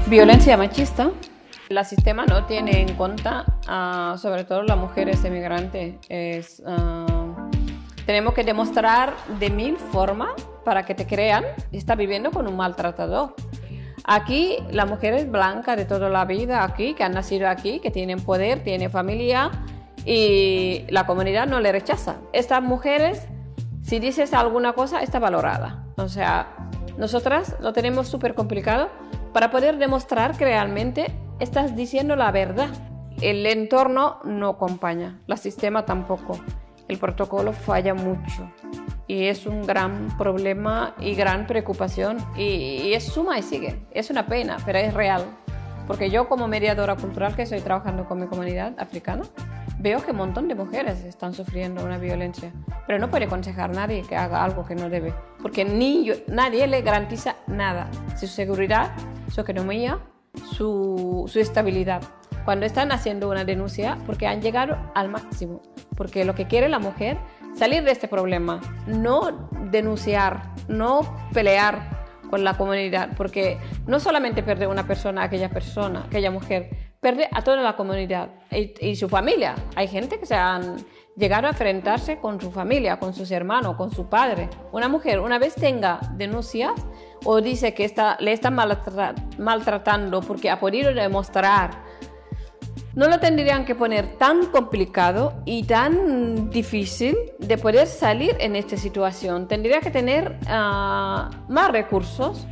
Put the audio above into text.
Violencia machista. El sistema no tiene en cuenta, sobre todo las mujeres emigrantes. Tenemos que demostrar de 1000 formas para que te crean que está viviendo con un maltratador. Aquí, las mujeres blancas de toda la vida, aquí, que han nacido aquí, que tienen poder, tienen familia y la comunidad no le rechaza. Estas mujeres, si dices alguna cosa, está valorada. O sea, nosotras lo tenemos súper complicado para poder demostrar que realmente estás diciendo la verdad. El entorno no acompaña, el sistema tampoco. El protocolo falla mucho y es un gran problema y gran preocupación y es suma y sigue. Es una pena, pero es real. Porque yo como mediadora cultural que estoy trabajando con mi comunidad africana, veo que un montón de mujeres están sufriendo una violencia, pero no puede aconsejar a nadie que haga algo que no debe, porque nadie le garantiza nada, su seguridad, su economía, su estabilidad. Cuando están haciendo una denuncia, porque han llegado al máximo, porque lo que quiere la mujer es salir de este problema, no denunciar, no pelear con la comunidad, porque no solamente pierde una persona, aquella mujer, pierde a toda la comunidad y su familia. Hay gente que se han llegado a enfrentarse con su familia, con sus hermanos, con su padre. Una mujer, una vez tenga denuncias o dice que le están maltratando porque ha podido demostrar, no lo tendrían que poner tan complicado y tan difícil de poder salir en esta situación. Tendría que tener más recursos